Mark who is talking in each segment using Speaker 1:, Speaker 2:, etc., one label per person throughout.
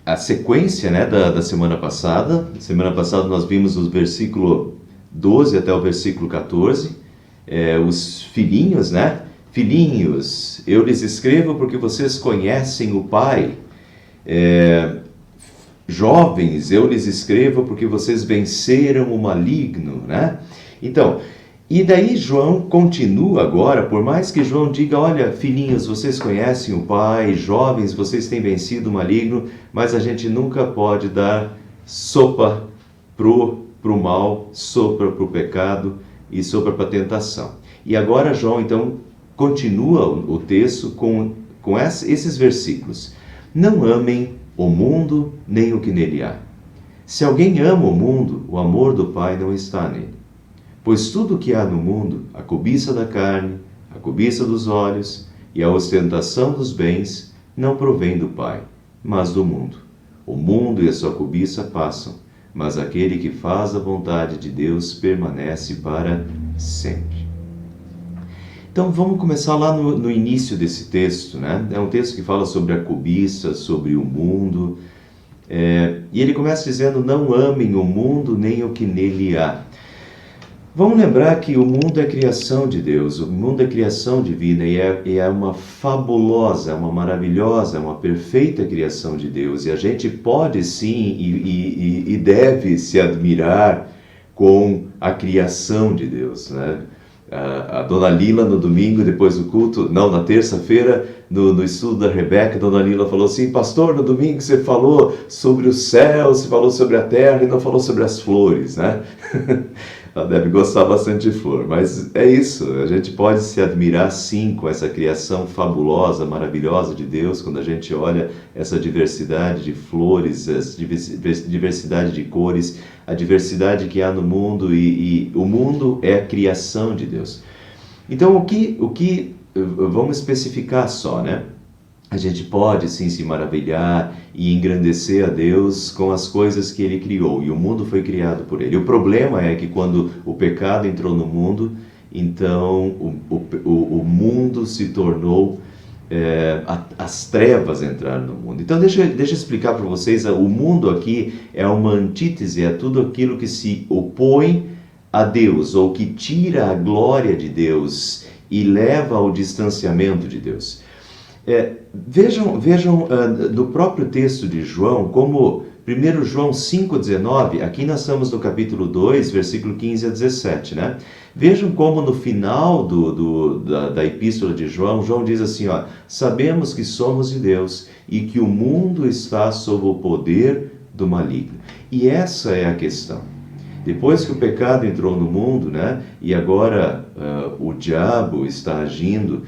Speaker 1: a sequência, né, da semana passada. Semana passada nós vimos o versículo 12 até o versículo 14, os filhinhos, né? Filhinhos, eu lhes escrevo porque vocês conhecem o Pai. Jovens, eu lhes escrevo porque vocês venceram o maligno, né? Então, e daí João continua agora, por mais que João diga, olha, filhinhos, vocês conhecem o Pai, jovens, vocês têm vencido o maligno, mas a gente nunca pode dar sopa pro mal, sopa pro pecado e sopa para a tentação. E agora João, então, continua o texto com esses versículos. Não amem o mundo, nem o que nele há. Se alguém ama o mundo, o amor do Pai não está nele. Pois tudo o que há no mundo, a cobiça da carne, a cobiça dos olhos e a ostentação dos bens, não provém do Pai, mas do mundo. O mundo e a sua cobiça passam, mas aquele que faz a vontade de Deus permanece para sempre. Então vamos começar lá no início desse texto, né? É um texto que fala sobre a cobiça, sobre o mundo, e ele começa dizendo, não amem o mundo nem o que nele há. Vamos lembrar que o mundo é criação de Deus, o mundo é criação divina e é uma fabulosa, uma maravilhosa, uma perfeita criação de Deus. E a gente pode sim e deve se admirar com a criação de Deus, né? A dona Lila no domingo, depois do culto, não, na terça-feira, no estudo da Rebeca, a dona Lila falou assim, pastor, no domingo você falou sobre o céu, você falou sobre a terra e não falou sobre as flores, né? Ela deve gostar bastante de flor, mas é isso, a gente pode se admirar sim com essa criação fabulosa, maravilhosa de Deus, quando a gente olha essa diversidade de flores, essa diversidade de cores, a diversidade que há no mundo e o mundo é a criação de Deus. Então o que vamos especificar só, né? A gente pode sim se maravilhar e engrandecer a Deus com as coisas que Ele criou, e o mundo foi criado por Ele. O problema é que quando o pecado entrou no mundo, então o mundo se tornou, as trevas entraram no mundo. Então deixa eu explicar para vocês, o mundo aqui é uma antítese, é tudo aquilo que se opõe a Deus, ou que tira a glória de Deus e leva ao distanciamento de Deus. Vejam do próprio texto de João, como 1 João 5,19, aqui nós estamos no capítulo 2, versículo 15 a 17, né? Vejam como no final da epístola de João, João diz assim, ó, sabemos que somos de Deus e que o mundo está sob o poder do maligno. E essa é a questão. Depois que o pecado entrou no mundo, né? E agora o diabo está agindo,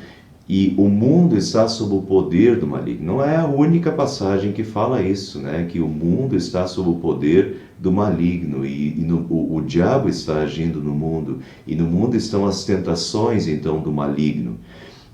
Speaker 1: e o mundo está sob o poder do maligno. Não é a única passagem que fala isso, né? Que o mundo está sob o poder do maligno o diabo está agindo no mundo. E no mundo estão as tentações, então, do maligno.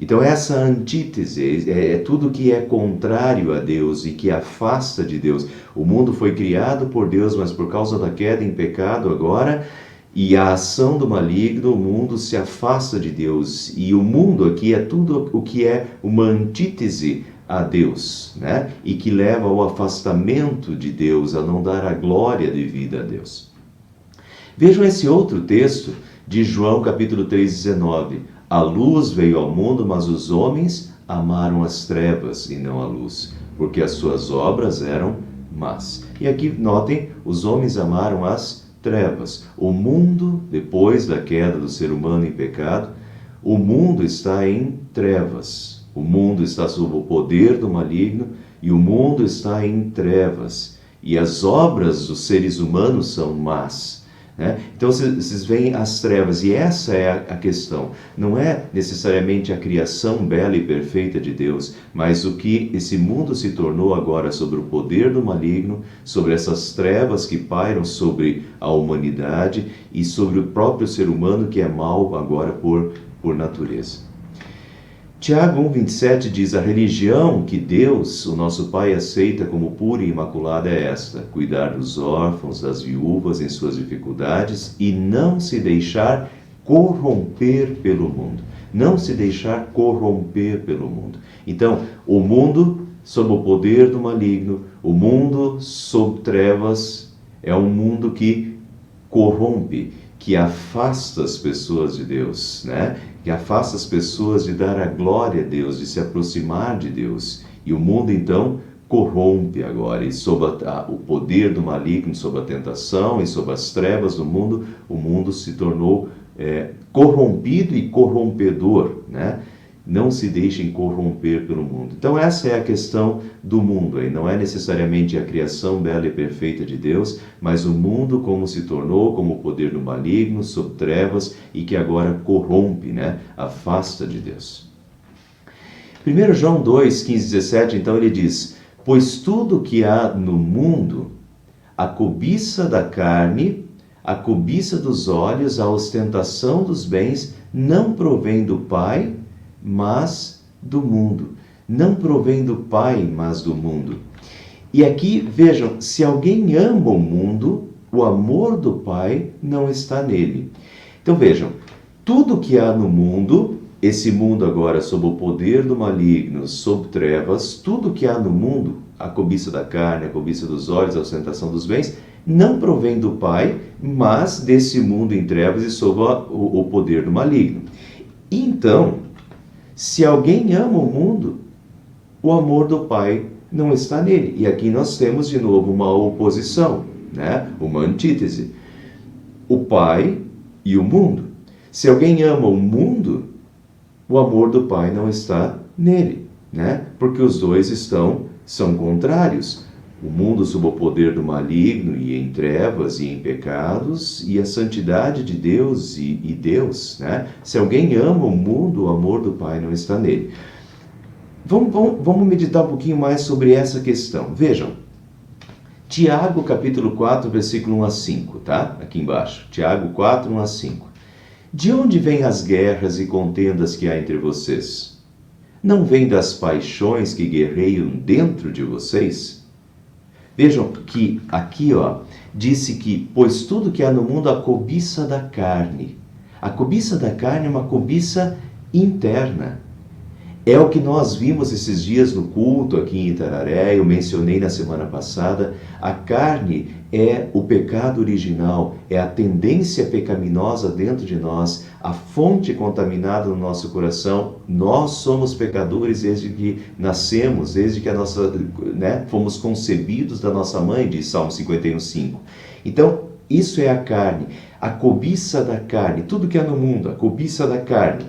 Speaker 1: Então essa antítese é tudo que é contrário a Deus e que afasta de Deus. O mundo foi criado por Deus, mas por causa da queda em pecado agora, e a ação do maligno, o mundo se afasta de Deus. E o mundo aqui é tudo o que é uma antítese a Deus, né? E que leva ao afastamento de Deus, a não dar a glória devida a Deus. Vejam esse outro texto de João capítulo 3,19. A luz veio ao mundo, mas os homens amaram as trevas e não a luz, porque as suas obras eram más. E aqui notem, os homens amaram as trevas. O mundo, depois da queda do ser humano em pecado, o mundo está em trevas. O mundo está sob o poder do maligno e o mundo está em trevas. E as obras dos seres humanos são más, né? Então vocês veem as trevas, e essa é a questão. Não é necessariamente a criação bela e perfeita de Deus, mas o que esse mundo se tornou agora sobre o poder do maligno, sobre essas trevas que pairam sobre a humanidade e sobre o próprio ser humano, que é mau agora por natureza. Tiago 1,27 diz, a religião que Deus, o nosso Pai, aceita como pura e imaculada é esta, cuidar dos órfãos, das viúvas em suas dificuldades e não se deixar corromper pelo mundo. Não se deixar corromper pelo mundo. Então, o mundo sob o poder do maligno, o mundo sob trevas é um mundo que corrompe, que afasta as pessoas de Deus, né? Que afasta as pessoas de dar a glória a Deus, de se aproximar de Deus. E o mundo, então, corrompe agora, e sob o poder do maligno, sob a tentação e sob as trevas do mundo, o mundo se tornou corrompido e corrompedor, né? Não se deixem corromper pelo mundo. Então essa é a questão do mundo aí. Não é necessariamente a criação bela e perfeita de Deus, mas o mundo como se tornou, como o poder do maligno, sob trevas, e que agora corrompe, né? Afasta de Deus. 1 João 2, 15, 17, então ele diz: pois tudo que há no mundo, a cobiça da carne, a cobiça dos olhos, a ostentação dos bens, não provém do Pai, mas do mundo. Não provém do Pai, mas do mundo. E aqui, vejam, se alguém ama o mundo, o amor do Pai não está nele. Então vejam, tudo que há no mundo, esse mundo agora sob o poder do maligno, sob trevas, tudo que há no mundo, a cobiça da carne, a cobiça dos olhos, a ostentação dos bens, não provém do Pai, mas desse mundo em trevas e sob o poder do maligno. Então, se alguém ama o mundo, o amor do Pai não está nele. E aqui nós temos de novo uma oposição, né? Uma antítese. O Pai e o mundo. Se alguém ama o mundo, o amor do Pai não está nele, né? Porque os dois são contrários. O mundo sob o poder do maligno e em trevas e em pecados, e a santidade de Deus e Deus, né? Se alguém ama o mundo, o amor do Pai não está nele. Vamos meditar um pouquinho mais sobre essa questão. Vejam, Tiago capítulo 4, versículo 1 a 5, tá? Aqui embaixo, Tiago 4, 1 a 5. De onde vêm as guerras e contendas que há entre vocês? Não vêm das paixões que guerreiam dentro de vocês? Vejam que aqui, disse que, pois tudo que há no mundo, a cobiça da carne. A cobiça da carne é uma cobiça interna. É o que nós vimos esses dias no culto aqui em Itararé, eu mencionei na semana passada. A carne é o pecado original, é a tendência pecaminosa dentro de nós, a fonte contaminada no nosso coração. Nós somos pecadores desde que nascemos, desde que fomos concebidos da nossa mãe, diz Salmo 51:5. Então, isso é a carne, a cobiça da carne, tudo que há no mundo, a cobiça da carne.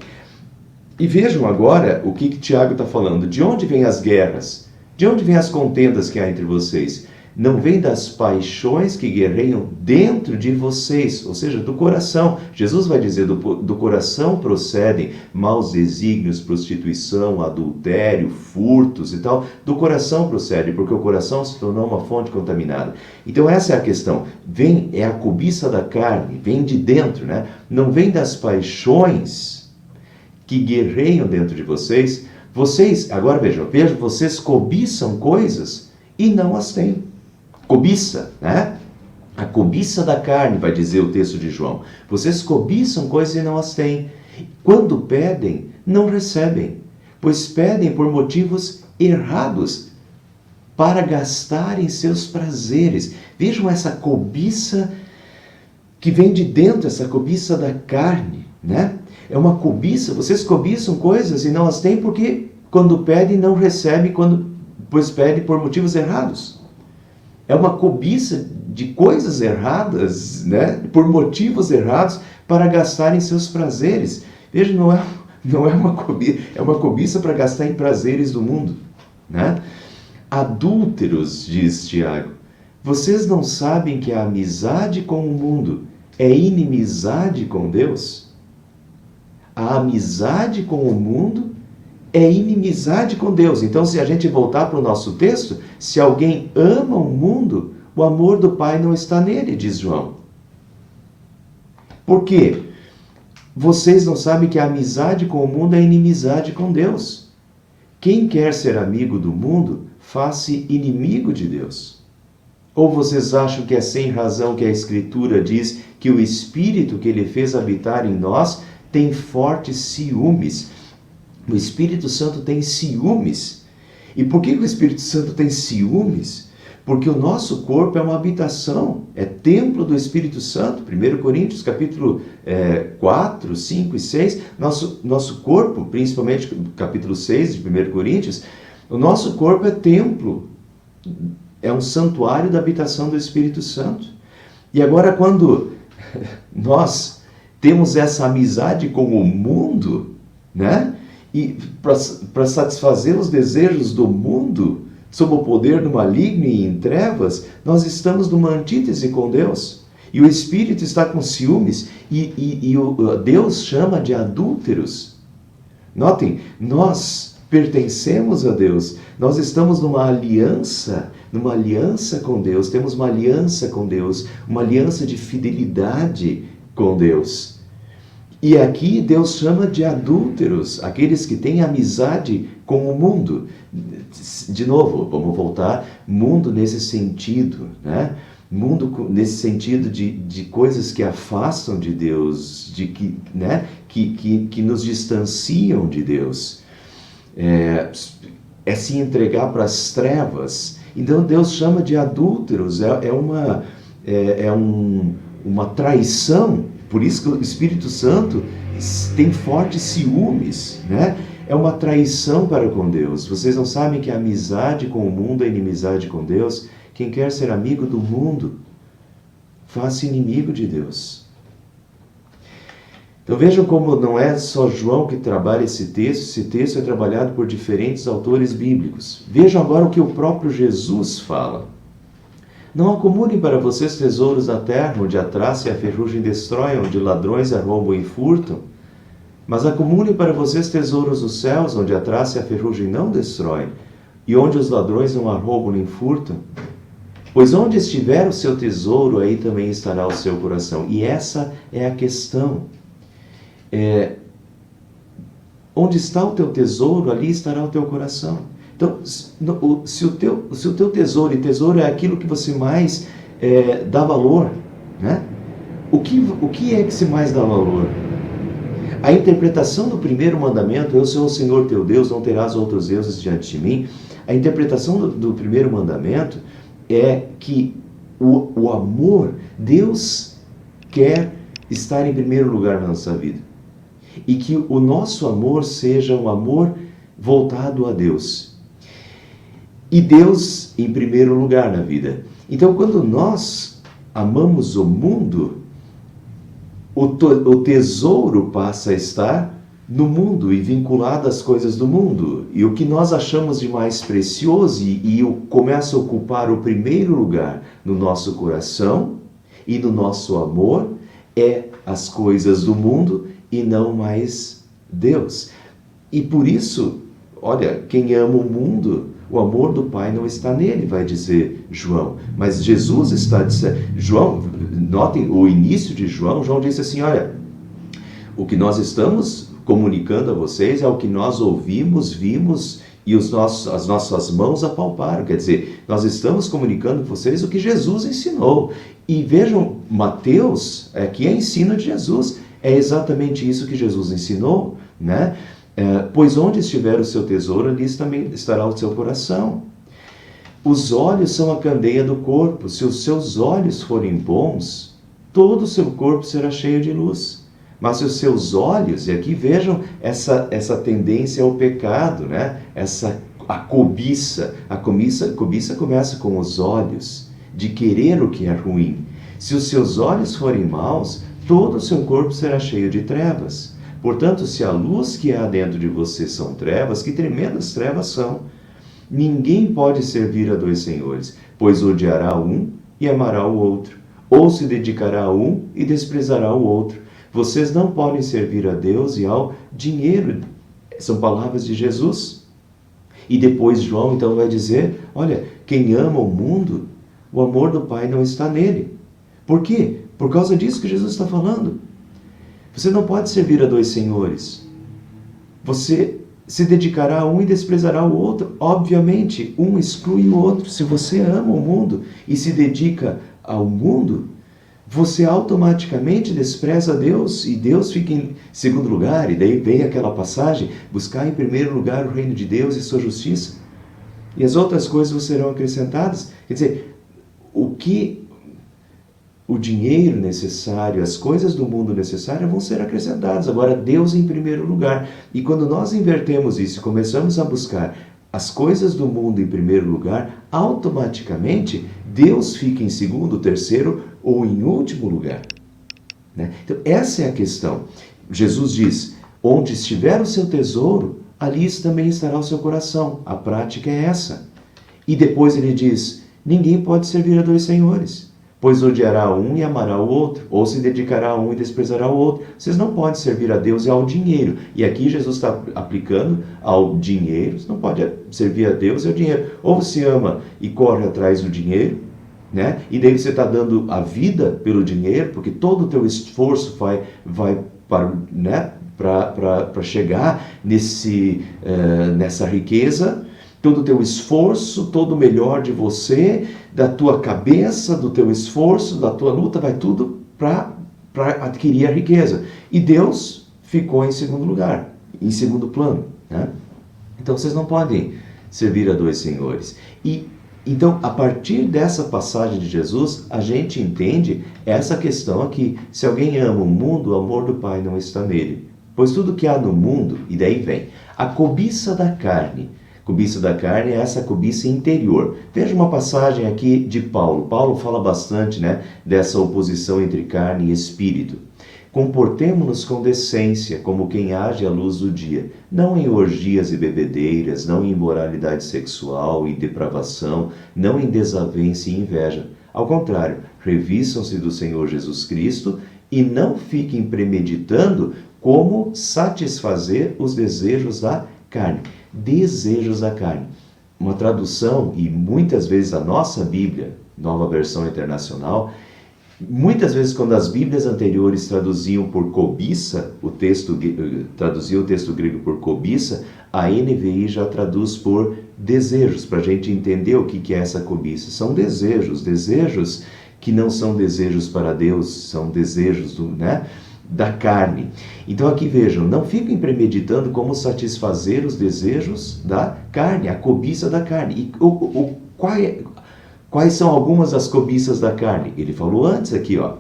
Speaker 1: E vejam agora o que Tiago está falando. De onde vêm as guerras? De onde vêm as contendas que há entre vocês? Não vem das paixões que guerreiam dentro de vocês, ou seja, do coração. Jesus vai dizer, do coração procedem maus desígnios, prostituição, adultério, furtos e tal. Do coração procede, porque o coração se tornou uma fonte contaminada. Então essa é a questão. É a cobiça da carne, vem de dentro, né? Não vem das paixões que guerreiam dentro de vocês. Agora vejam, vocês cobiçam coisas e não as têm. Cobiça, né? A cobiça da carne, vai dizer o texto de João. Vocês cobiçam coisas e não as têm. Quando pedem, não recebem, pois pedem por motivos errados, para gastarem seus prazeres. Vejam essa cobiça que vem de dentro, essa cobiça da carne, né? É uma cobiça, vocês cobiçam coisas e não as têm porque quando pedem não recebem, pois pedem por motivos errados. É uma cobiça de coisas erradas, né? Por motivos errados, para gastarem seus prazeres. Veja, não é uma cobiça, é uma cobiça para gastar em prazeres do mundo, né? Adúlteros, diz Tiago, vocês não sabem que a amizade com o mundo é inimizade com Deus? A amizade com o mundo é inimizade com Deus. Então, se a gente voltar para o nosso texto, se alguém ama o mundo, o amor do Pai não está nele, diz João. Por quê? Vocês não sabem que a amizade com o mundo é inimizade com Deus. Quem quer ser amigo do mundo, faz-se inimigo de Deus. Ou vocês acham que é sem razão que a Escritura diz que o Espírito que Ele fez habitar em nós tem fortes ciúmes? O Espírito Santo tem ciúmes. E por que o Espírito Santo tem ciúmes? Porque o nosso corpo é uma habitação, é templo do Espírito Santo. 1 Coríntios, capítulo 4, 5 e 6. Nosso corpo, principalmente capítulo 6 de 1 Coríntios, o nosso corpo é templo, é um santuário da habitação do Espírito Santo. E agora, quando nós temos essa amizade com o mundo, né? E para satisfazer os desejos do mundo, sob o poder do maligno e em trevas, nós estamos numa antítese com Deus. E o Espírito está com ciúmes e Deus chama de adúlteros. Notem, nós pertencemos a Deus, nós estamos numa aliança com Deus, temos uma aliança com Deus, uma aliança de fidelidade com Deus. E aqui Deus chama de adúlteros, aqueles que têm amizade com o mundo. De novo, vamos voltar, mundo nesse sentido, né? Mundo nesse sentido de coisas que afastam de Deus, que nos distanciam de Deus. É se entregar para as trevas. Então Deus chama de adúlteros, uma traição. Por isso que o Espírito Santo tem fortes ciúmes, né? É uma traição para com Deus. Vocês não sabem que a amizade com o mundo é inimizade com Deus? Quem quer ser amigo do mundo, faz-se inimigo de Deus. Então vejam como não é só João que trabalha esse texto é trabalhado por diferentes autores bíblicos. Vejam agora o que o próprio Jesus fala. Não acumulem para vocês tesouros na terra, onde a traça e a ferrugem destroem, onde ladrões arrombam e furtam. Mas acumulem para vocês tesouros nos céus, onde a traça e a ferrugem não destroem, e onde os ladrões não arrombam nem furtam. Pois onde estiver o seu tesouro, aí também estará o seu coração. E essa é a questão. Onde está o teu tesouro, ali estará o teu coração. Então, se o teu tesouro, e tesouro é aquilo que você mais dá valor, né? O que é que se mais dá valor? A interpretação do primeiro mandamento, eu sou o Senhor teu Deus, não terás outros deuses diante de mim. A interpretação do primeiro mandamento é que o amor, Deus quer estar em primeiro lugar na nossa vida. E que o nosso amor seja um amor voltado a Deus. E Deus em primeiro lugar na vida. Então, quando nós amamos o mundo, o tesouro passa a estar no mundo e vinculado às coisas do mundo. E o que nós achamos de mais precioso e começa a ocupar o primeiro lugar no nosso coração e no nosso amor é as coisas do mundo e não mais Deus. E por isso, olha, quem ama o mundo, o amor do Pai não está nele, vai dizer João. Mas Jesus está dizendo... João, notem o início de João. João disse assim, olha, o que nós estamos comunicando a vocês é o que nós ouvimos, vimos e as nossas mãos apalparam. Quer dizer, nós estamos comunicando a vocês o que Jesus ensinou. E vejam, Mateus, aqui é ensino de Jesus. É exatamente isso que Jesus ensinou, né? Pois onde estiver o seu tesouro, ali também estará o seu coração. Os olhos são a candeia do corpo. Se os seus olhos forem bons, todo o seu corpo será cheio de luz. Mas se os seus olhos, e aqui vejam essa tendência ao pecado, né? A cobiça começa com os olhos, de querer o que é ruim. Se os seus olhos forem maus, todo o seu corpo será cheio de trevas. Portanto, se a luz que há dentro de você são trevas, que tremendas trevas são. Ninguém pode servir a dois senhores, pois odiará um e amará o outro, ou se dedicará a um e desprezará o outro. Vocês não podem servir a Deus e ao dinheiro. São palavras de Jesus. E depois João então vai dizer, olha, quem ama o mundo, o amor do Pai não está nele. Por quê? Por causa disso que Jesus está falando. Você não pode servir a dois senhores. Você se dedicará a um e desprezará o outro. Obviamente, um exclui o outro. Se você ama o mundo e se dedica ao mundo, você automaticamente despreza Deus e Deus fica em segundo lugar. E daí vem aquela passagem, buscar em primeiro lugar o reino de Deus e sua justiça. e as outras coisas vos serão acrescentadas. Quer dizer, o dinheiro necessário, as coisas do mundo necessárias vão ser acrescentadas. Agora, Deus em primeiro lugar. E quando nós invertemos isso e começamos a buscar as coisas do mundo em primeiro lugar, automaticamente Deus fica em segundo, terceiro ou em último lugar. Né? Então, essa é a questão. Jesus diz, onde estiver o seu tesouro, ali também estará o seu coração. A prática é essa. E depois ele diz, ninguém pode servir a dois senhores, pois odiará um e amará o outro, ou se dedicará a um e desprezará o outro. Vocês não podem servir a Deus e ao dinheiro. E aqui Jesus está aplicando ao dinheiro. Você não pode servir a Deus e ao dinheiro. Ou você ama e corre atrás do dinheiro, né? E daí você está dando a vida pelo dinheiro, porque todo o teu esforço vai para, né, para chegar nessa riqueza. Todo o teu esforço, todo o melhor de você, da tua cabeça, do teu esforço, da tua luta, vai tudo para adquirir a riqueza. E Deus ficou em segundo lugar, em segundo plano. Né? Então vocês não podem servir a dois senhores. E então, a partir dessa passagem de Jesus, a gente entende essa questão aqui. Se alguém ama o mundo, o amor do Pai não está nele. Pois tudo que há no mundo, e daí vem, a cobiça da carne. Cobiça da carne é essa cobiça interior. Veja uma passagem aqui de Paulo. Paulo fala bastante, né, dessa oposição entre carne e espírito. Comportemo-nos com decência, como quem age à luz do dia, não em orgias e bebedeiras, não em imoralidade sexual e depravação, não em desavença e inveja. Ao contrário, revistam-se do Senhor Jesus Cristo e não fiquem premeditando como satisfazer os desejos da carne. Desejos da carne. Uma tradução, e muitas vezes a nossa Bíblia, Nova Versão Internacional, muitas vezes quando as Bíblias anteriores traduziam por cobiça, traduzia o texto grego por cobiça, a NVI já traduz por desejos, para a gente entender o que é essa cobiça. São desejos que não são desejos para Deus, são desejos da carne. Então aqui vejam, não fiquem premeditando como satisfazer os desejos da carne, a cobiça da carne. E quais são algumas das cobiças da carne? Ele falou antes aqui, ó.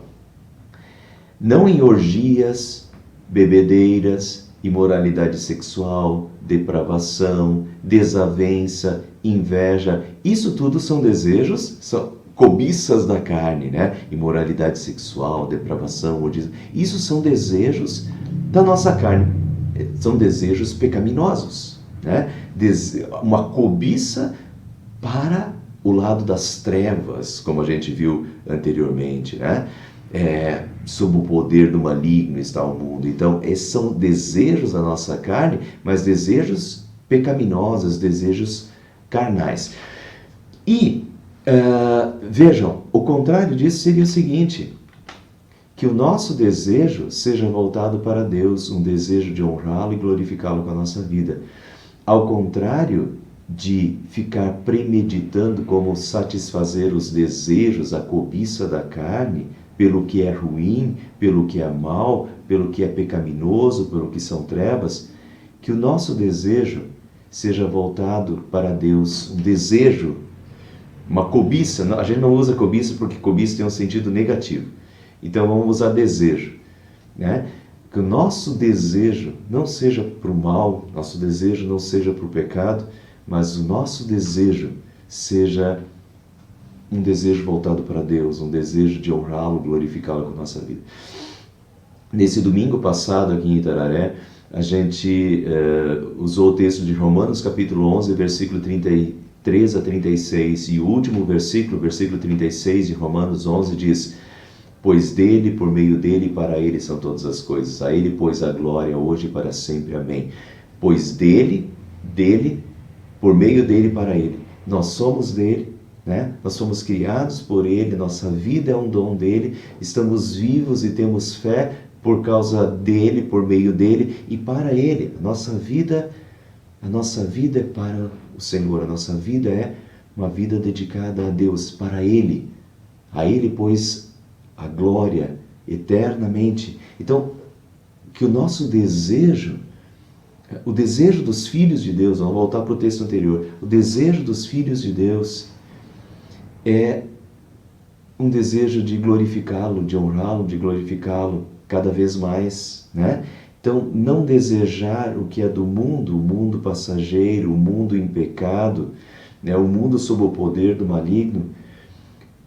Speaker 1: Não em orgias, bebedeiras, imoralidade sexual, depravação, desavença, inveja. Isso tudo são desejos, são cobiças da carne, né? Imoralidade sexual, depravação, isso são desejos da nossa carne. São desejos pecaminosos, né? Uma cobiça para o lado das trevas, como a gente viu anteriormente, né? Sob o poder do maligno está o mundo. Então, esses são desejos da nossa carne, mas desejos pecaminosos, desejos carnais. E vejam, o contrário disso seria o seguinte, que o nosso desejo seja voltado para Deus, um desejo de honrá-lo e glorificá-lo com a nossa vida. Ao contrário de ficar premeditando como satisfazer os desejos, a cobiça da carne, pelo que é ruim, pelo que é mal, pelo que é pecaminoso, pelo que são trevas, que o nosso desejo seja voltado para Deus, um desejo, uma cobiça. A gente não usa cobiça porque cobiça tem um sentido negativo. Então vamos usar desejo, né? Que o nosso desejo não seja para o mal, nosso desejo não seja para o pecado, mas o nosso desejo seja um desejo voltado para Deus, um desejo de honrá-lo, glorificá-lo com a nossa vida. Nesse domingo passado aqui em Itararé, a gente usou o texto de Romanos capítulo 11, versículo 33 a 36, e o último versículo, versículo 36 de Romanos 11 diz: pois dele, por meio dele e para ele são todas as coisas. A ele, pois, a glória hoje e para sempre. Amém. Pois dele, por meio dele e para ele. Nós somos dele, né? Nós somos criados por ele, nossa vida é um dom dele, estamos vivos e temos fé por causa dele, por meio dele e para ele. A nossa vida é para o Senhor, a nossa vida é uma vida dedicada a Deus, para ele. A ele, pois, a glória eternamente. Então, que o nosso desejo O desejo dos filhos de Deus, vamos voltar para o texto anterior, o desejo dos filhos de Deus é um desejo de glorificá-lo, de honrá-lo, de glorificá-lo cada vez mais, né? Então, não desejar o que é do mundo, o mundo passageiro, o mundo em pecado, né? O mundo sob o poder do maligno.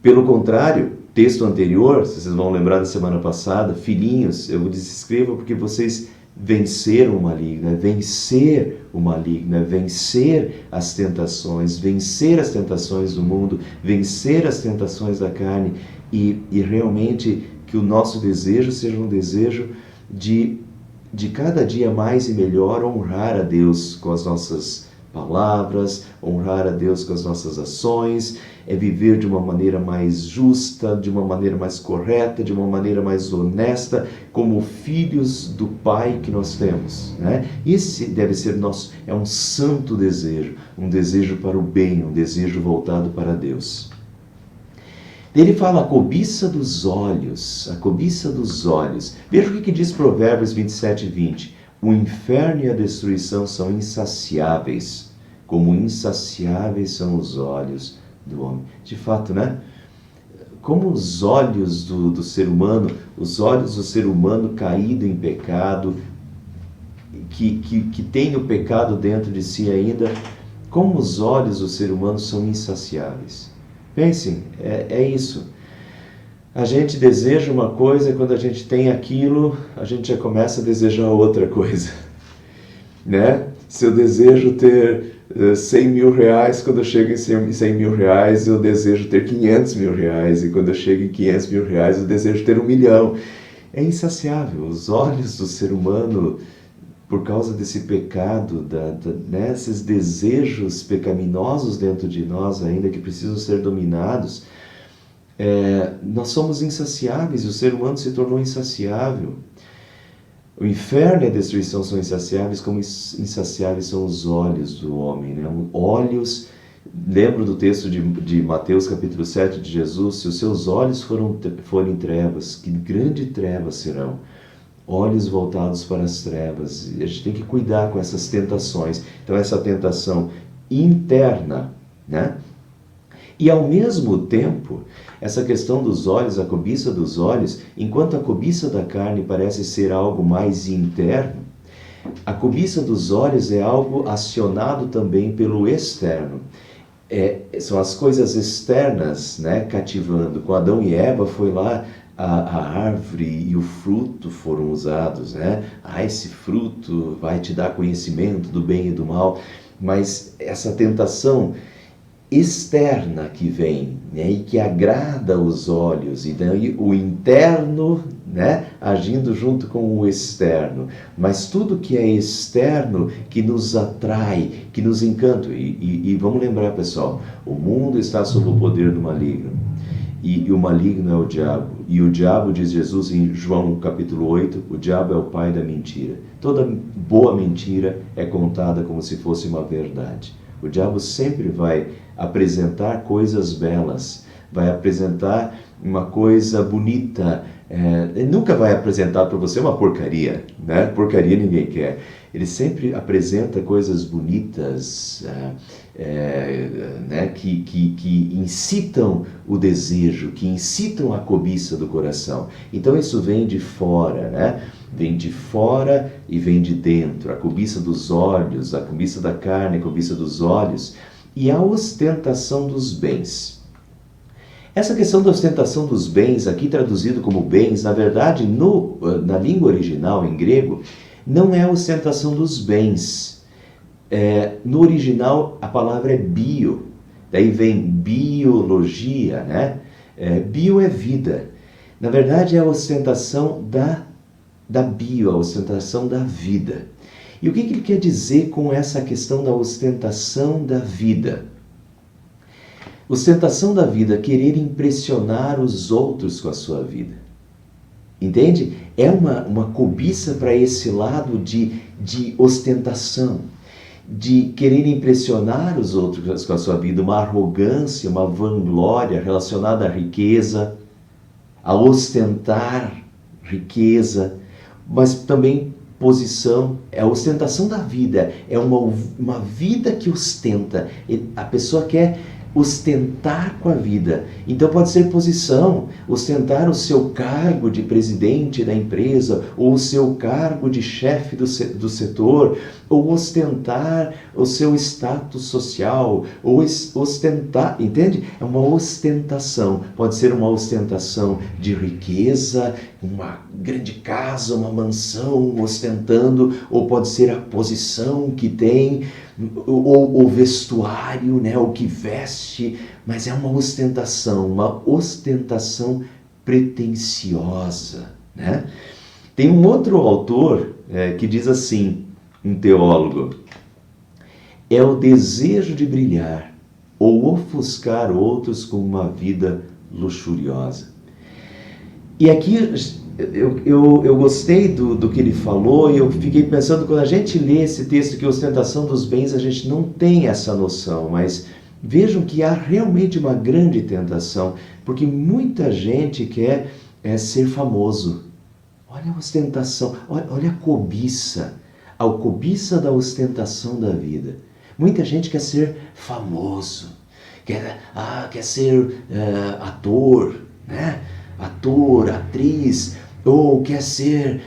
Speaker 1: Pelo contrário, texto anterior, vocês vão lembrar da semana passada, filhinhos, eu vos escrevo porque vocês venceram o maligno, é vencer o maligno, é vencer as tentações do mundo, vencer as tentações da carne e realmente que o nosso desejo seja um desejo de cada dia mais e melhor honrar a Deus com as nossas palavras, honrar a Deus com as nossas ações, é viver de uma maneira mais justa, de uma maneira mais correta, de uma maneira mais honesta, como filhos do Pai que nós temos, né? Esse deve ser é um santo desejo, um desejo para o bem, um desejo voltado para Deus. Ele fala a cobiça dos olhos, a cobiça dos olhos. Veja o que diz Provérbios 27:20. O inferno e a destruição são insaciáveis, como insaciáveis são os olhos do homem. De fato, né? Como os olhos do ser humano, os olhos do ser humano caído em pecado, que tem o pecado dentro de si ainda, como os olhos do ser humano são insaciáveis. Pensem, é isso. A gente deseja uma coisa e quando a gente tem aquilo, a gente já começa a desejar outra coisa, né? Se eu desejo ter 100 mil reais, quando eu chego em 100 mil reais, eu desejo ter 500 mil reais, e quando eu chego em 500 mil reais, eu desejo ter 1 milhão. É insaciável. Os olhos do ser humano, por causa desse pecado, nesses desejos pecaminosos dentro de nós ainda, que precisam ser dominados, nós somos insaciáveis, e o ser humano se tornou insaciável. O inferno e a destruição são insaciáveis, como insaciáveis são os olhos do homem, né? Olhos, lembro do texto de Mateus capítulo 7 de Jesus, se os seus olhos forem trevas, que grande trevas serão. Olhos voltados para as trevas. A gente tem que cuidar com essas tentações. Então, essa tentação interna, né? E ao mesmo tempo, essa questão dos olhos, a cobiça dos olhos, enquanto a cobiça da carne parece ser algo mais interno, a cobiça dos olhos é algo acionado também pelo externo. São as coisas externas, né, cativando. Com Adão e Eva foi lá, a árvore e o fruto foram usados, né? Esse fruto vai te dar conhecimento do bem e do mal. Mas essa tentação externa que vem, né, e que agrada os olhos, e daí o interno, né, agindo junto com o externo, mas tudo que é externo que nos atrai, que nos encanta. E vamos lembrar, pessoal, o mundo está sob o poder do maligno, e o maligno é o diabo, e o diabo, diz Jesus em João capítulo 8, o diabo é o pai da mentira. Toda boa mentira é contada como se fosse uma verdade. O diabo sempre vai apresentar coisas belas, vai apresentar uma coisa bonita, ele nunca vai apresentar para você uma porcaria, né? Porcaria ninguém quer. Ele sempre apresenta coisas bonitas, né? que incitam o desejo, que incitam a cobiça do coração. Então isso vem de fora, né? Vem de fora e vem de dentro. A cobiça dos olhos, a cobiça da carne, a cobiça dos olhos e a ostentação dos bens. Essa questão da ostentação dos bens, aqui traduzido como bens, na verdade, na língua original, em grego, não é ostentação dos bens. No original, a palavra é bio. Daí vem biologia, né? Bio é vida. Na verdade, é a ostentação da bio, a ostentação da vida. E o que ele quer dizer com essa questão da ostentação da vida? Ostentação da vida, querer impressionar os outros com a sua vida. Entende? É uma cobiça para esse lado de ostentação, de querer impressionar os outros com a sua vida, uma arrogância, uma vanglória relacionada à riqueza, a ostentar riqueza, mas também posição, é a ostentação da vida, é uma vida que ostenta. A pessoa quer ostentar com a vida. Então pode ser posição, ostentar o seu cargo de presidente da empresa, ou o seu cargo de chefe do setor, ou ostentar o seu status social, ou ostentar, entende? É uma ostentação. Pode ser uma ostentação de riqueza, uma grande casa, uma mansão ostentando, ou pode ser a posição que tem, ou o vestuário, né, o que veste, mas é uma ostentação pretensiosa, né? Tem um outro autor que diz assim, um teólogo: é o desejo de brilhar ou ofuscar outros com uma vida luxuriosa. E aqui eu gostei do que ele falou, e eu fiquei pensando, quando a gente lê esse texto, que ostentação dos bens, a gente não tem essa noção, mas vejam que há realmente uma grande tentação, porque muita gente quer ser famoso. Olha a ostentação, olha a cobiça da ostentação da vida. Muita gente quer ser famoso, quer ser ator, né? Ator, atriz, ou quer ser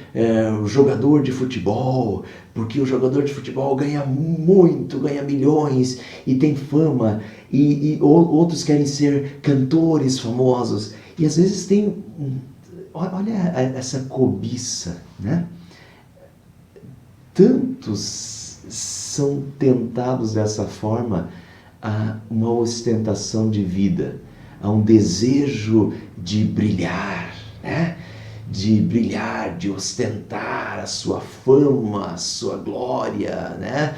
Speaker 1: jogador de futebol, porque o jogador de futebol ganha muito, ganha milhões e tem fama, e outros querem ser cantores famosos, e às vezes tem, olha essa cobiça, né? Tantos são tentados dessa forma a uma ostentação de vida, a um desejo de brilhar, né? De brilhar, de ostentar a sua fama, a sua glória, né?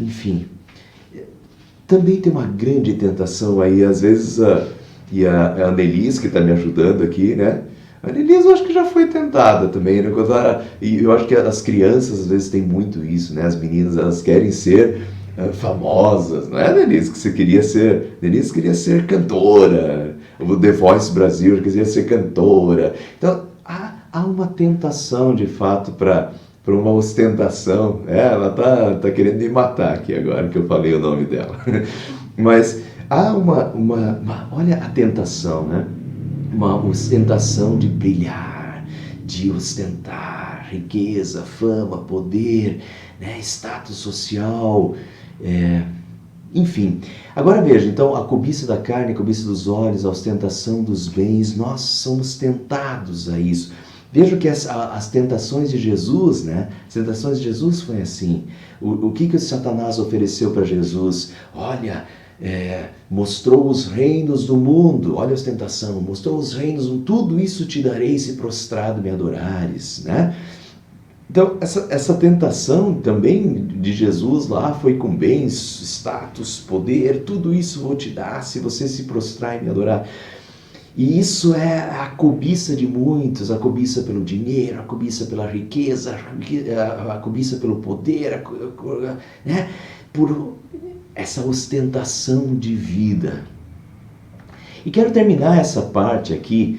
Speaker 1: Enfim, também tem uma grande tentação aí, às vezes, e a Annelise, que está me ajudando aqui, né? A Annelise eu acho que já foi tentada também, né? E eu acho que as crianças às vezes têm muito isso, né? As meninas, elas querem ser famosas, não é, Denise? Que você queria ser. Denise queria ser cantora. O The Voice Brasil queria ser cantora. Então, há uma tentação, de fato, para uma ostentação. Ela tá querendo me matar aqui agora que eu falei o nome dela. Mas há olha a tentação, né? Uma ostentação de brilhar, de ostentar riqueza, fama, poder, né? Status social, enfim. Agora veja, então, a cobiça da carne, a cobiça dos olhos, a ostentação dos bens, nós somos tentados a isso. Veja que as tentações de Jesus, né? As tentações de Jesus foi assim. O que o Satanás ofereceu para Jesus? Olha, mostrou os reinos do mundo, olha a ostentação, mostrou os reinos, tudo isso te darei se prostrado me adorares, né? Então, essa tentação também de Jesus lá foi com bens, status, poder, tudo isso vou te dar se você se prostrar e me adorar. E isso é a cobiça de muitos, a cobiça pelo dinheiro, a cobiça pela riqueza, a cobiça pelo poder, né? Por essa ostentação de vida. E quero terminar essa parte aqui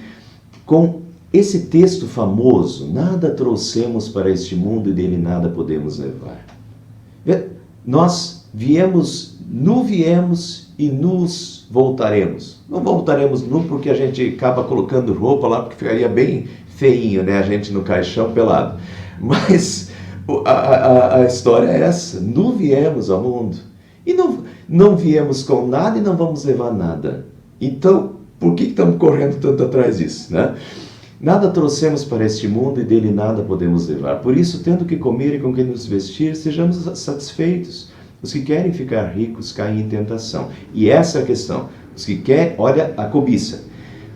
Speaker 1: com esse texto famoso: nada trouxemos para este mundo e dele nada podemos levar. Nós viemos e nos voltaremos. Não voltaremos nu porque a gente acaba colocando roupa lá, porque ficaria bem feinho, né? A gente no caixão pelado. Mas a história é essa: nu viemos ao mundo e não viemos com nada e não vamos levar nada. Então, por que estamos correndo tanto atrás disso, né? Nada trouxemos para este mundo e dele nada podemos levar. Por isso, tendo que comer e com que nos vestir, sejamos satisfeitos. Os que querem ficar ricos caem em tentação. E essa é a questão. Os que querem, olha a cobiça.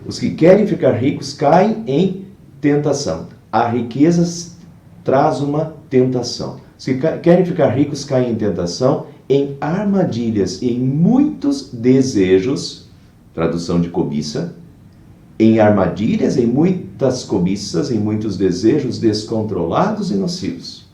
Speaker 1: Os que querem ficar ricos caem em tentação. A riqueza traz uma tentação. Os que querem ficar ricos caem em tentação, em armadilhas e em muitos desejos, tradução de cobiça, em armadilhas, em muitas cobiças, em muitos desejos descontrolados e nocivos,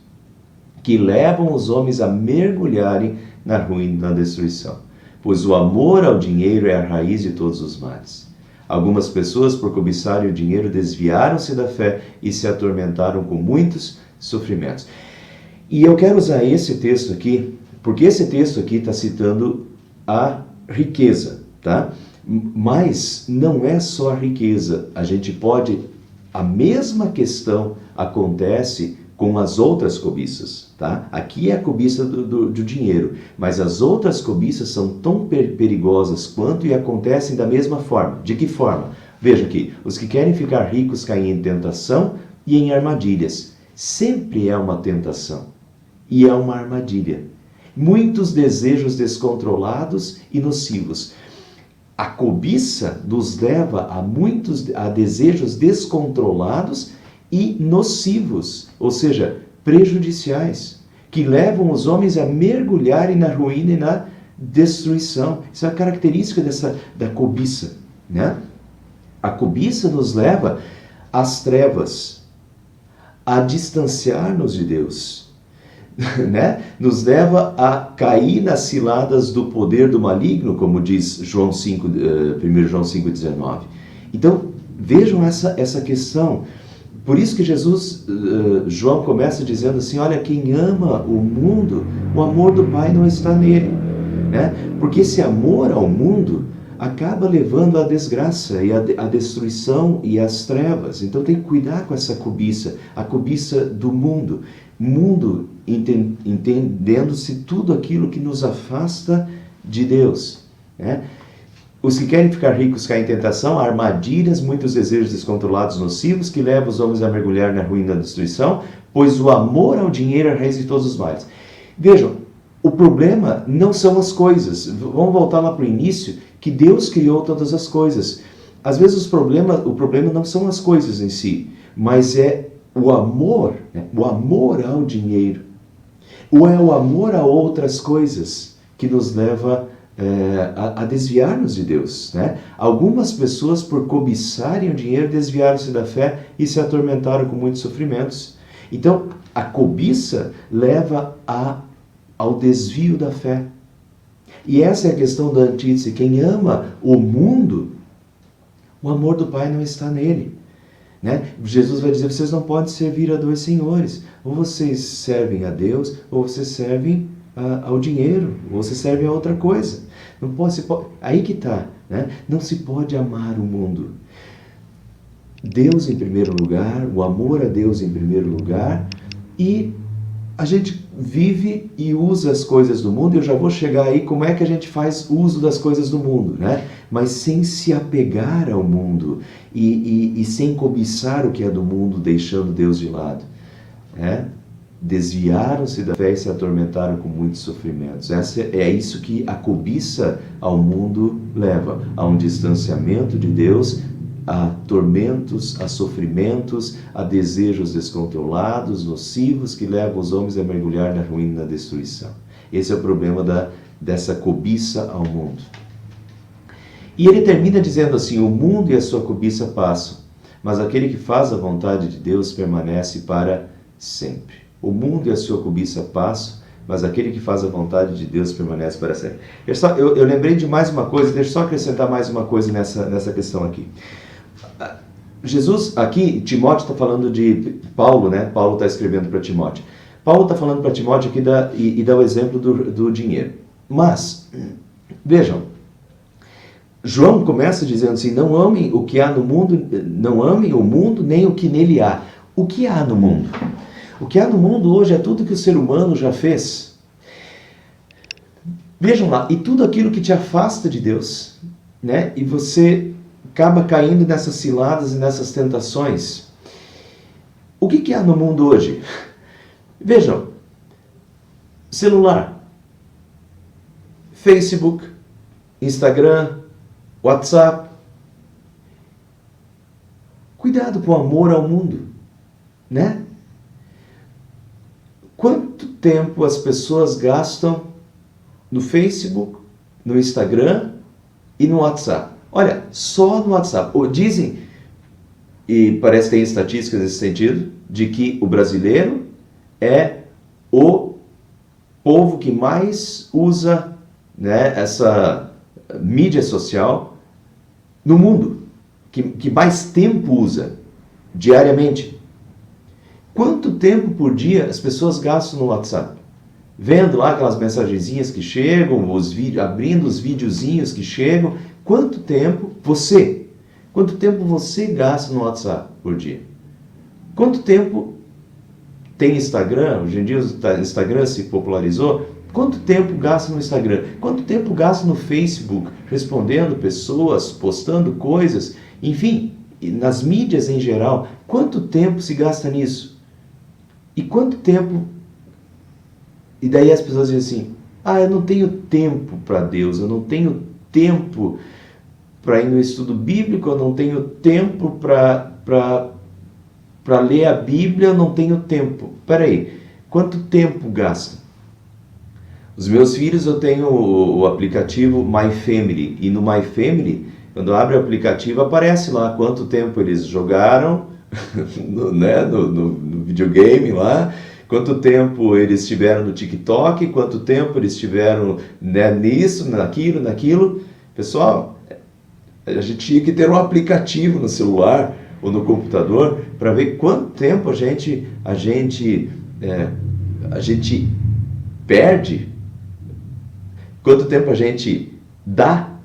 Speaker 1: que levam os homens a mergulharem na ruína e na destruição. Pois o amor ao dinheiro é a raiz de todos os males. Algumas pessoas, por cobiçarem o dinheiro, desviaram-se da fé e se atormentaram com muitos sofrimentos. E eu quero usar esse texto aqui, porque esse texto aqui está citando a riqueza, tá? Mas não é só a riqueza. A mesma questão acontece com as outras cobiças, tá? Aqui é a cobiça do dinheiro, mas as outras cobiças são tão perigosas quanto e acontecem da mesma forma. De que forma? Veja aqui, os que querem ficar ricos caem em tentação e em armadilhas. Sempre é uma tentação e é uma armadilha. Muitos desejos descontrolados e nocivos. A cobiça nos leva a desejos descontrolados e nocivos, ou seja, prejudiciais, que levam os homens a mergulharem na ruína e na destruição. Isso é a característica da cobiça, né? A cobiça nos leva às trevas, a distanciar-nos de Deus, né? Nos leva a cair nas ciladas do poder do maligno, como diz 1 João 5,19. Então, vejam essa questão. Por isso que João começa dizendo assim, olha, quem ama o mundo, o amor do Pai não está nele, né? Porque esse amor ao mundo acaba levando à desgraça e à destruição e às trevas. Então tem que cuidar com essa cobiça, a cobiça do mundo. Mundo entendendo-se tudo aquilo que nos afasta de Deus, né? Os que querem ficar ricos caem em tentação, armadilhas, muitos desejos descontrolados nocivos que levam os homens a mergulhar na ruína e na destruição, pois o amor ao dinheiro é a raiz de todos os males. Vejam, o problema não são as coisas. Vamos voltar lá para o início, que Deus criou todas as coisas. Às vezes o problema não são as coisas em si, mas é o amor, né? O amor ao dinheiro. Ou é o amor a outras coisas que nos leva a desviar-nos de Deus, né? Algumas pessoas, por cobiçarem o dinheiro, desviaram-se da fé e se atormentaram com muitos sofrimentos. Então, a cobiça leva ao desvio da fé. E essa é a questão da antítese. Quem ama o mundo, o amor do Pai não está nele, né? Jesus vai dizer, vocês não podem servir a dois senhores. Ou vocês servem a Deus, ou vocês servem ao dinheiro, ou vocês servem a outra coisa. Aí que está, né? Não se pode amar o mundo. Deus em primeiro lugar, o amor a Deus em primeiro lugar, e a gente vive e usa as coisas do mundo. Eu já vou chegar aí como é que a gente faz uso das coisas do mundo, né? Mas sem se apegar ao mundo e sem cobiçar o que é do mundo, deixando Deus de lado, né? Desviaram-se da fé e se atormentaram com muitos sofrimentos. É isso que a cobiça ao mundo leva, a um distanciamento de Deus, a tormentos, a sofrimentos, a desejos descontrolados, nocivos, que levam os homens a mergulhar na ruína e na destruição. Esse é o problema dessa cobiça ao mundo. E ele termina dizendo assim, o mundo e a sua cobiça passam, mas aquele que faz a vontade de Deus permanece para sempre. O mundo e a sua cobiça passam, mas aquele que faz a vontade de Deus permanece para sempre. Eu lembrei de mais uma coisa, deixa eu só acrescentar mais uma coisa nessa questão aqui. Jesus, aqui, Timóteo está falando de Paulo, né? Paulo está escrevendo para Timóteo. Paulo está falando para Timóteo aqui e dá o exemplo do dinheiro. Mas, vejam, João começa dizendo assim, não amem o que há no mundo, não amem o mundo nem o que nele há. O que há no mundo? O que há no mundo hoje é tudo que o ser humano já fez. Vejam lá, e tudo aquilo que te afasta de Deus, né? E você acaba caindo nessas ciladas e nessas tentações. O que há no mundo hoje? Vejam, celular, Facebook, Instagram, WhatsApp. Cuidado com o amor ao mundo, né? Quanto tempo as pessoas gastam no Facebook, no Instagram e no WhatsApp? Olha, só no WhatsApp. Dizem, e parece que tem estatísticas nesse sentido, de que o brasileiro é o povo que mais usa, né, essa mídia social no mundo, que mais tempo usa diariamente. Quanto tempo por dia as pessoas gastam no WhatsApp? Vendo lá aquelas mensagenzinhas que chegam, abrindo os videozinhos que chegam. Quanto tempo você gasta no WhatsApp por dia? Quanto tempo tem Instagram? Hoje em dia o Instagram se popularizou. Quanto tempo gasta no Instagram? Quanto tempo gasta no Facebook? Respondendo pessoas, postando coisas, enfim, nas mídias em geral. Quanto tempo se gasta nisso? E quanto tempo... E daí as pessoas dizem assim, eu não tenho tempo para Deus, eu não tenho tempo para ir no estudo bíblico, eu não tenho tempo para ler a Bíblia, eu não tenho tempo. Peraí, quanto tempo gasta? Os meus filhos, eu tenho o aplicativo My Family, e no My Family, quando abre o aplicativo, aparece lá quanto tempo eles jogaram no videogame lá, quanto tempo eles tiveram no TikTok, quanto tempo eles tiveram nisso, naquilo. Pessoal, a gente tinha que ter um aplicativo no celular ou no computador para ver quanto tempo a gente perde, quanto tempo a gente dá,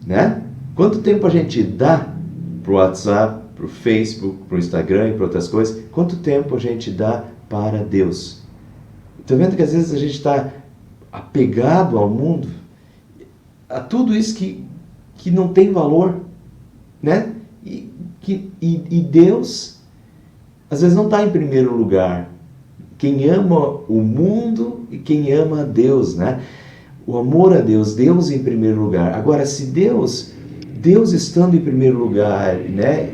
Speaker 1: né? Quanto tempo a gente dá para o WhatsApp, para o Facebook, para o Instagram e para outras coisas. Quanto tempo a gente dá para Deus? Estou vendo que às vezes a gente está apegado ao mundo, a tudo isso que não tem valor, né? E Deus, às vezes, não está em primeiro lugar. Quem ama o mundo e quem ama a Deus, né? O amor a Deus, Deus em primeiro lugar. Agora, se Deus estando em primeiro lugar, né?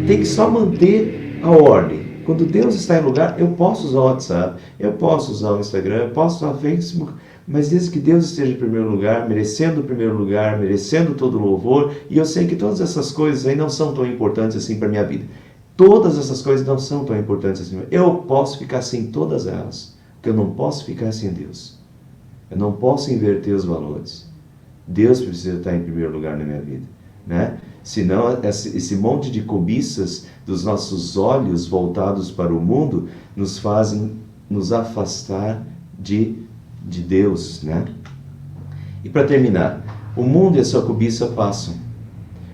Speaker 1: Tem que só manter a ordem. Quando Deus está em lugar, eu posso usar o WhatsApp, eu posso usar o Instagram, eu posso usar o Facebook, mas desde que Deus esteja em primeiro lugar, merecendo o primeiro lugar, merecendo todo o louvor, e eu sei que todas essas coisas aí não são tão importantes assim para a minha vida. Todas essas coisas não são tão importantes assim. Eu posso ficar sem todas elas, porque eu não posso ficar sem Deus. Eu não posso inverter os valores. Deus precisa estar em primeiro lugar na minha vida, né? Senão esse monte de cobiças dos nossos olhos voltados para o mundo nos fazem nos afastar de Deus, né? E para terminar, o mundo e a sua cobiça passam,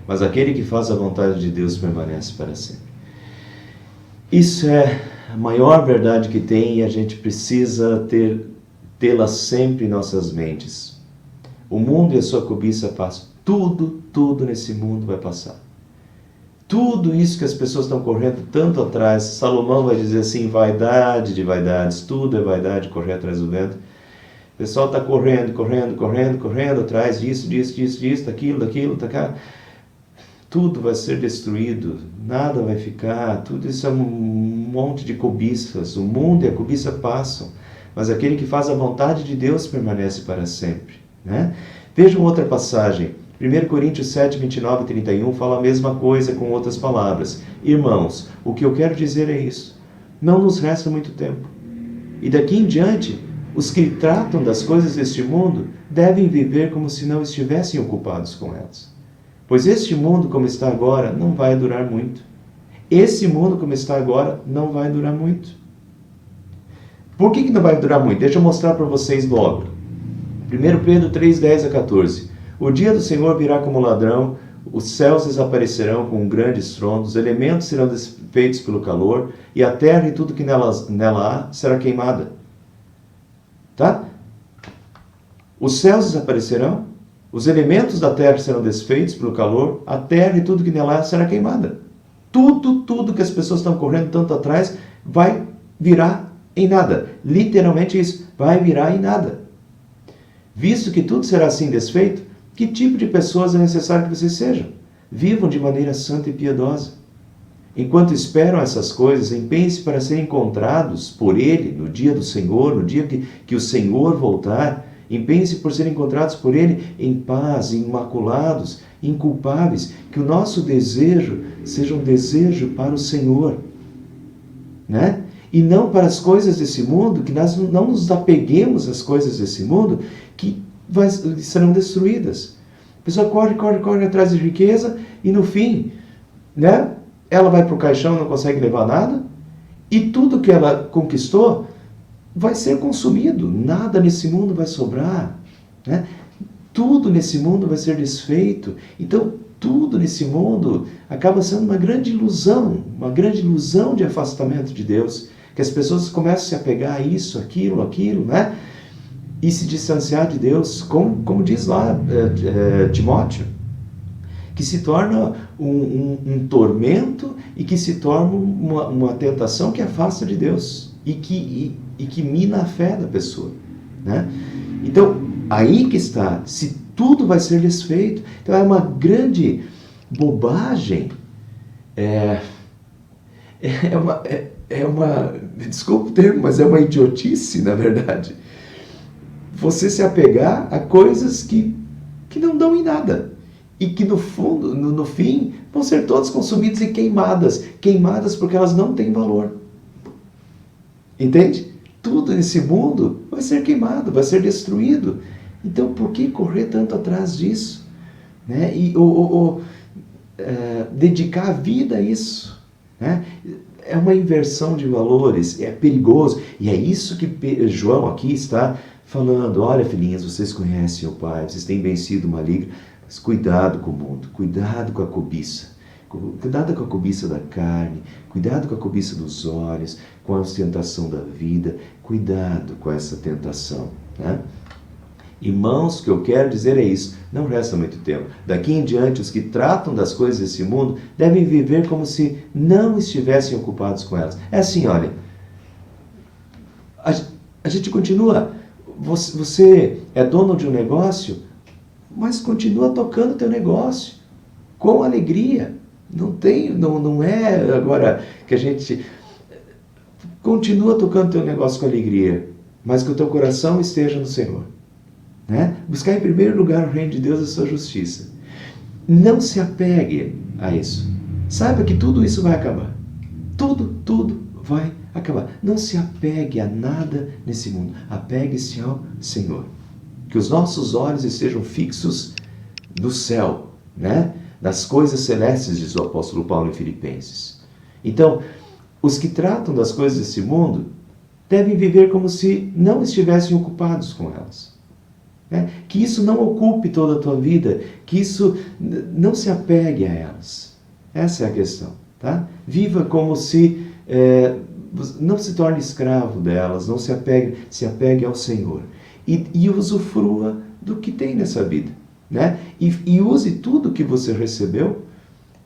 Speaker 1: mas aquele que faz a vontade de Deus permanece para sempre. Isso é a maior verdade que tem e a gente precisa tê-la sempre em nossas mentes. O mundo e a sua cobiça passam. Tudo nesse mundo vai passar. Tudo isso que as pessoas estão correndo tanto atrás, Salomão vai dizer assim, vaidade de vaidades, tudo é vaidade, correr atrás do vento. O pessoal está correndo atrás disso, daquilo, cá. Tudo vai ser destruído, nada vai ficar, tudo isso é um monte de cobiças. O mundo e a cobiça passam, mas aquele que faz a vontade de Deus permanece para sempre, né? Vejam outra passagem. 1 Coríntios 7, 29 e 31 fala a mesma coisa com outras palavras. Irmãos, o que eu quero dizer é isso. Não nos resta muito tempo. E daqui em diante, os que tratam das coisas deste mundo devem viver como se não estivessem ocupados com elas. Pois este mundo, como está agora, não vai durar muito. Esse mundo, como está agora, não vai durar muito. Por que não vai durar muito? Deixa eu mostrar para vocês logo. 1 Pedro 3, 10 a 14. O dia do Senhor virá como ladrão, os céus desaparecerão com um grande estrondo, os elementos serão desfeitos pelo calor, e a terra e tudo que nela há será queimada. Tá? Os céus desaparecerão, os elementos da terra serão desfeitos pelo calor, a terra e tudo que nela há será queimada. Tudo que as pessoas estão correndo tanto atrás vai virar em nada. Literalmente isso, vai virar em nada. Visto que tudo será assim desfeito, que tipo de pessoas é necessário que vocês sejam? Vivam de maneira santa e piedosa. Enquanto esperam essas coisas, empenhem-se para serem encontrados por Ele no dia do Senhor, no dia que o Senhor voltar. Empenhem-se por serem encontrados por Ele em paz, imaculados, inculpáveis. Que o nosso desejo seja um desejo para o Senhor, né? E não para as coisas desse mundo, que nós não nos apeguemos às coisas desse mundo, que serão destruídas. A pessoa corre atrás de riqueza e no fim, né, ela vai para o caixão e não consegue levar nada. E tudo que ela conquistou vai ser consumido. Nada nesse mundo vai sobrar, né? Tudo nesse mundo vai ser desfeito. Então, tudo nesse mundo acaba sendo uma grande ilusão de afastamento de Deus, que as pessoas começam a se apegar a isso, aquilo, né? E se distanciar de Deus, como diz lá Timóteo, que se torna um tormento e que se torna uma tentação que afasta de Deus e que mina a fé da pessoa, né? Então, aí que está, se tudo vai ser desfeito. Então é uma grande bobagem, desculpa o termo, mas é uma idiotice, na verdade, você se apegar a coisas que não dão em nada e que no fundo, no fim, vão ser todas consumidas e queimadas porque elas não têm valor. Entende? Tudo nesse mundo vai ser queimado, vai ser destruído. Então, por que correr tanto atrás disso? Né? E dedicar a vida a isso, né? É uma inversão de valores, é perigoso. E é isso que João aqui está falando. Olha, filhinhas, vocês conhecem o Pai, vocês têm vencido o maligno, mas cuidado com o mundo, cuidado com a cobiça. Cuidado com a cobiça da carne, cuidado com a cobiça dos olhos, com a ostentação da vida, cuidado com essa tentação, né? Irmãos, o que eu quero dizer é isso, não resta muito tempo. Daqui em diante, os que tratam das coisas desse mundo devem viver como se não estivessem ocupados com elas. É assim, olha, a gente continua, você é dono de um negócio, mas continua tocando o teu negócio, com alegria. Não é agora que a gente continua tocando o teu negócio com alegria, mas que o teu coração esteja no Senhor. Né? Buscar em primeiro lugar o reino de Deus e a sua justiça. Não se apegue a isso. Saiba que tudo isso vai acabar. Tudo vai acabar. Não se apegue a nada nesse mundo. Apegue-se ao Senhor. Que os nossos olhos estejam fixos no céu, né? Das coisas celestes, diz o apóstolo Paulo em Filipenses. Então, os que tratam das coisas desse mundo devem viver como se não estivessem ocupados com elas. Que isso não ocupe toda a tua vida, que isso não se apegue a elas. Essa é a questão, tá? Viva como se não se torne escravo delas, não se apegue ao Senhor. E usufrua do que tem nessa vida, né? E use tudo que você recebeu,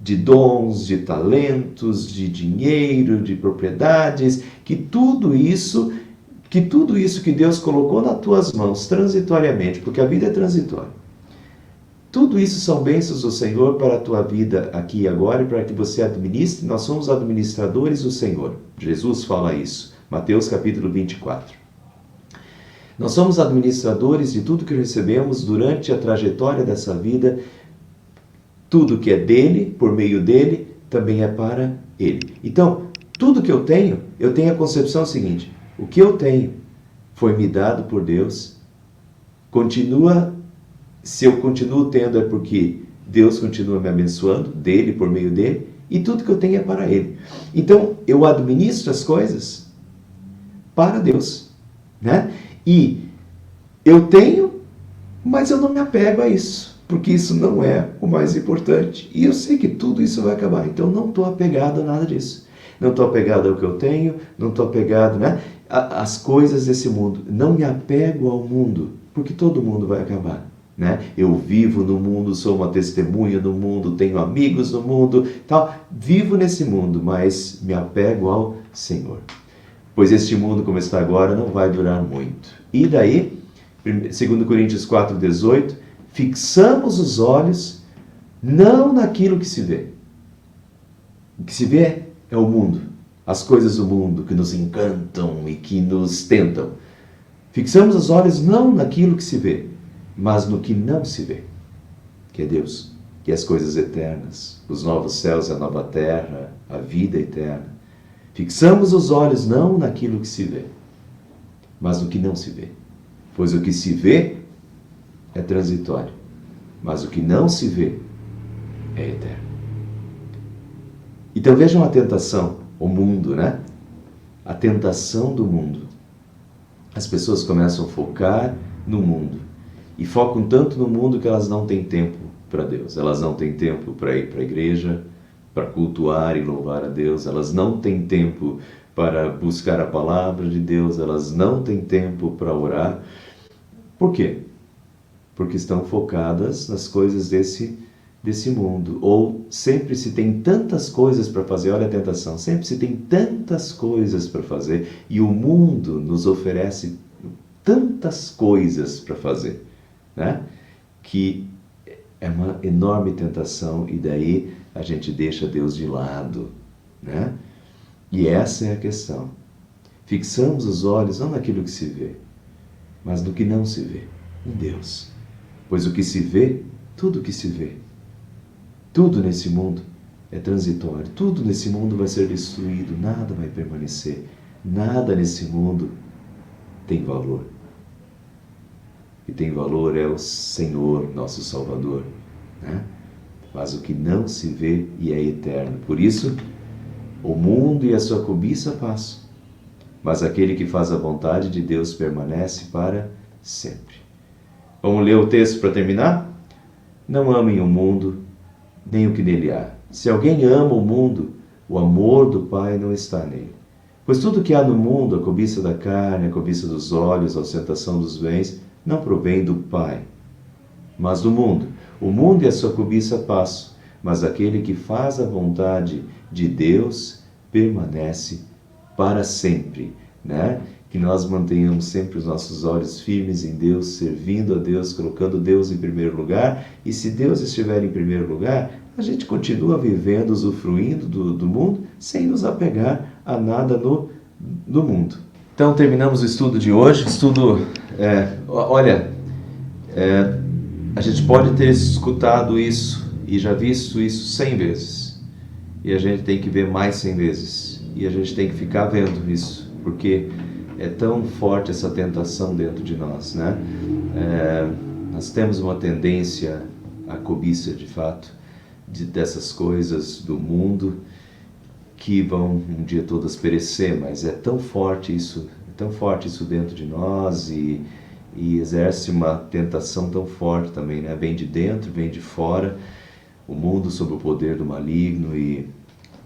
Speaker 1: de dons, de talentos, de dinheiro, de propriedades, que tudo isso que Deus colocou nas tuas mãos transitoriamente, porque a vida é transitória. Tudo isso são bênçãos do Senhor para a tua vida aqui e agora e para que você administre. Nós somos administradores do Senhor. Jesus fala isso. Mateus capítulo 24. Nós somos administradores de tudo que recebemos durante a trajetória dessa vida. Tudo que é dele, por meio dele, também é para ele. Então, tudo que eu tenho a concepção seguinte: o que eu tenho foi me dado por Deus, se eu continuo tendo é porque Deus continua me abençoando, dele, por meio dele, e tudo que eu tenho é para ele. Então, eu administro as coisas para Deus, né? E eu tenho, mas eu não me apego a isso, porque isso não é o mais importante. E eu sei que tudo isso vai acabar, então não estou apegado a nada disso. Não estou apegado ao que eu tenho, não estou apegado, né, às coisas desse mundo. Não me apego ao mundo, porque todo mundo vai acabar, né? Eu vivo no mundo, sou uma testemunha no mundo, tenho amigos no mundo, tal. Vivo nesse mundo, mas me apego ao Senhor. Pois este mundo, como está agora, não vai durar muito. E daí, 2 Coríntios 4,18, fixamos os olhos não naquilo que se vê. O que se vê é o mundo, as coisas do mundo que nos encantam e que nos tentam. Fixamos os olhos não naquilo que se vê, mas no que não se vê, que é Deus, que é as coisas eternas, os novos céus e a nova terra, a vida eterna. Fixamos os olhos não naquilo que se vê, mas no que não se vê, pois o que se vê é transitório, mas o que não se vê é eterno. Então vejam a tentação, o mundo, né? a tentação do mundo. As pessoas começam a focar no mundo. E focam tanto no mundo que elas não têm tempo para Deus. Elas não têm tempo para ir para a igreja, para cultuar e louvar a Deus. Elas não têm tempo para buscar a palavra de Deus. Elas não têm tempo para orar. Por quê? Porque estão focadas nas coisas desse mundo. Ou sempre se tem tantas coisas para fazer, olha a tentação, sempre se tem tantas coisas para fazer e o mundo nos oferece tantas coisas para fazer, né? Que é uma enorme tentação e daí a gente deixa Deus de lado, né? E essa é a questão. Fixamos os olhos não naquilo que se vê, mas no que não se vê, em Deus. Pois o que se vê, tudo que se vê, tudo nesse mundo é transitório, tudo nesse mundo vai ser destruído, nada vai permanecer, nada nesse mundo tem valor. O que tem valor é o Senhor, nosso Salvador, né? Mas o que não se vê e é eterno. Por isso, o mundo e a sua cobiça passam, mas aquele que faz a vontade de Deus permanece para sempre. Vamos ler o texto para terminar? Não amem o mundo, nem o que nele há. Se alguém ama o mundo, o amor do Pai não está nele. Pois tudo que há no mundo, a cobiça da carne, a cobiça dos olhos, a ostentação dos bens, não provém do Pai, mas do mundo. O mundo e a sua cobiça passam, mas aquele que faz a vontade de Deus permanece para sempre, né? Que nós mantenhamos sempre os nossos olhos firmes em Deus, servindo a Deus, colocando Deus em primeiro lugar. E se Deus estiver em primeiro lugar, a gente continua vivendo, usufruindo do mundo, sem nos apegar a nada no mundo. Então, terminamos o estudo de hoje. A gente pode ter escutado isso e já visto isso 100 vezes. E a gente tem que ver mais 100 vezes. E a gente tem que ficar vendo isso, porque é tão forte essa tentação dentro de nós, né? Nós temos uma tendência à cobiça, de fato, dessas coisas do mundo que vão um dia todas perecer, mas é tão forte isso dentro de nós e exerce uma tentação tão forte também, né? Vem de dentro, vem de fora, o mundo sob o poder do maligno e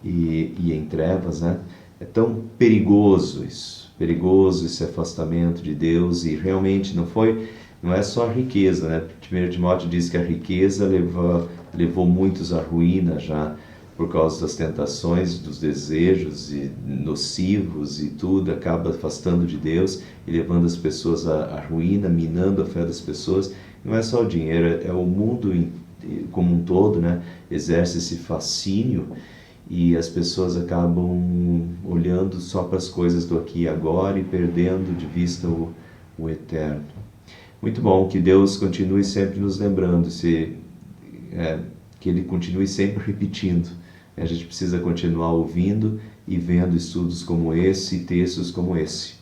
Speaker 1: em trevas, né? É tão perigoso esse afastamento de Deus e realmente não é só a riqueza, né? 1 Timóteo diz que a riqueza levou muitos à ruína já, por causa das tentações, dos desejos e nocivos e tudo, acaba afastando de Deus e levando as pessoas à ruína, minando a fé das pessoas. Não é só o dinheiro, é o mundo como um todo, né? Exerce esse fascínio e as pessoas acabam olhando só para as coisas do aqui e agora e perdendo de vista o eterno. Muito bom, que Deus continue sempre nos lembrando, que Ele continue sempre repetindo. A gente precisa continuar ouvindo e vendo estudos como esse, textos como esse.